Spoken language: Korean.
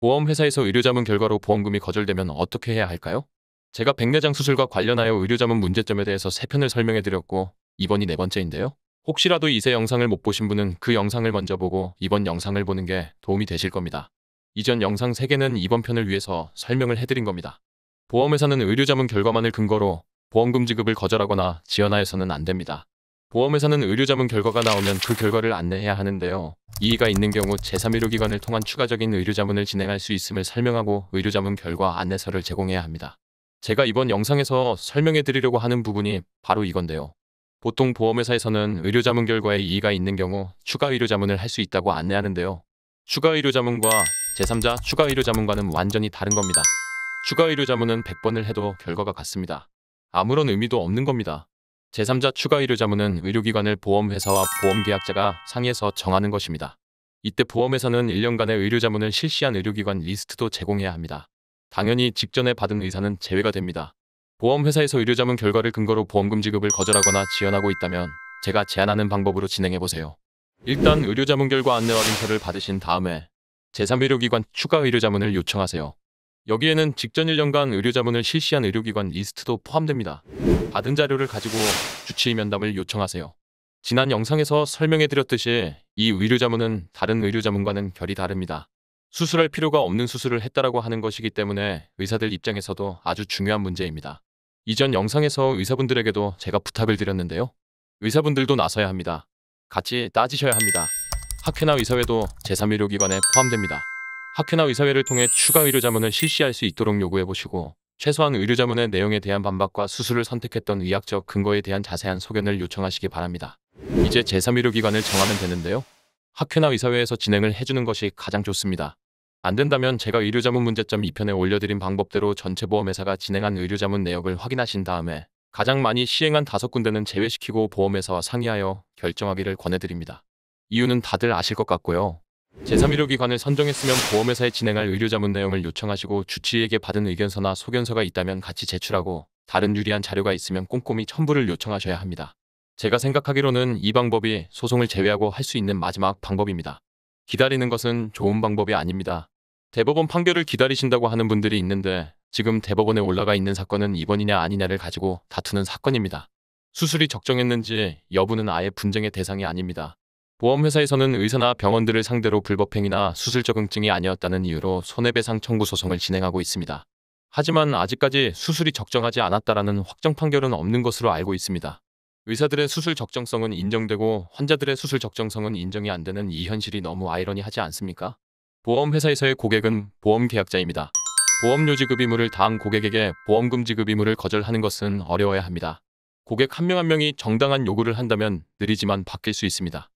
보험회사에서 의료자문 결과로 보험금이 거절되면 어떻게 해야 할까요? 제가 백내장 수술과 관련하여 의료자문 문제점에 대해서 3편을 설명해드렸고 이번이 4번째인데요. 혹시라도 이세 영상을 못 보신 분은 그 영상을 먼저 보고 이번 영상을 보는 게 도움이 되실 겁니다. 이전 영상 3개는 이번 편을 위해서 설명을 해드린 겁니다. 보험회사는 의료자문 결과만을 근거로 보험금 지급을 거절하거나 지연하여서는 안 됩니다. 보험회사는 의료자문 결과가 나오면 그 결과를 안내해야 하는데요. 이의가 있는 경우 제3의료기관을 통한 추가적인 의료자문을 진행할 수 있음을 설명하고 의료자문 결과 안내서를 제공해야 합니다. 제가 이번 영상에서 설명해 드리려고 하는 부분이 바로 이건데요. 보통 보험회사에서는 의료자문 결과에 이의가 있는 경우 추가 의료자문을 할 수 있다고 안내하는데요. 추가 의료자문과 제3자 추가 의료자문과는 완전히 다른 겁니다. 추가 의료자문은 100번을 해도 결과가 같습니다. 아무런 의미도 없는 겁니다. 제3자 추가 의료자문은 의료기관을 보험회사와 보험계약자가 상의해서 정하는 것입니다. 이때 보험회사는 1년간의 의료자문을 실시한 의료기관 리스트도 제공해야 합니다. 당연히 직전에 받은 의사는 제외가 됩니다. 보험회사에서 의료자문 결과를 근거로 보험금 지급을 거절하거나 지연하고 있다면 제가 제안하는 방법으로 진행해보세요. 일단 의료자문 결과 안내 확인서를 받으신 다음에 제3의료기관 추가 의료자문을 요청하세요. 여기에는 직전 1년간 의료자문을 실시한 의료기관 리스트도 포함됩니다. 받은 자료를 가지고 주치의 면담을 요청하세요. 지난 영상에서 설명해드렸듯이 이 의료자문은 다른 의료자문과는 결이 다릅니다. 수술할 필요가 없는 수술을 했다라고 하는 것이기 때문에 의사들 입장에서도 아주 중요한 문제입니다. 이전 영상에서 의사분들에게도 제가 부탁을 드렸는데요. 의사분들도 나서야 합니다. 같이 따지셔야 합니다. 학회나 의사회도 제3의료기관에 포함됩니다. 학회나 의사회를 통해 추가 의료자문을 실시할 수 있도록 요구해보시고 최소한 의료자문의 내용에 대한 반박과 수술을 선택했던 의학적 근거에 대한 자세한 소견을 요청하시기 바랍니다. 이제 제3의료기관을 정하면 되는데요. 학회나 의사회에서 진행을 해주는 것이 가장 좋습니다. 안 된다면 제가 의료자문 문제점 2편에 올려드린 방법대로 전체 보험회사가 진행한 의료자문 내역을 확인하신 다음에 가장 많이 시행한 5군데는 제외시키고 보험회사와 상의하여 결정하기를 권해드립니다. 이유는 다들 아실 것 같고요. 제3의료기관을 선정했으면 보험회사에 진행할 의료자문 내용을 요청하시고 주치의에게 받은 의견서나 소견서가 있다면 같이 제출하고 다른 유리한 자료가 있으면 꼼꼼히 첨부를 요청하셔야 합니다. 제가 생각하기로는 이 방법이 소송을 제외하고 할 수 있는 마지막 방법입니다. 기다리는 것은 좋은 방법이 아닙니다. 대법원 판결을 기다리신다고 하는 분들이 있는데 지금 대법원에 올라가 있는 사건은 입원이냐 아니냐를 가지고 다투는 사건입니다. 수술이 적정했는지 여부는 아예 분쟁의 대상이 아닙니다. 보험회사에서는 의사나 병원들을 상대로 불법행위나 수술 적응증이 아니었다는 이유로 손해배상 청구 소송을 진행하고 있습니다. 하지만 아직까지 수술이 적정하지 않았다라는 확정 판결은 없는 것으로 알고 있습니다. 의사들의 수술 적정성은 인정되고 환자들의 수술 적정성은 인정이 안 되는 이 현실이 너무 아이러니하지 않습니까? 보험회사에서의 고객은 보험계약자입니다. 보험료 지급 의무를 다한 고객에게 보험금 지급 의무를 거절하는 것은 어려워야 합니다. 고객 한 명 한 명이 정당한 요구를 한다면 느리지만 바뀔 수 있습니다.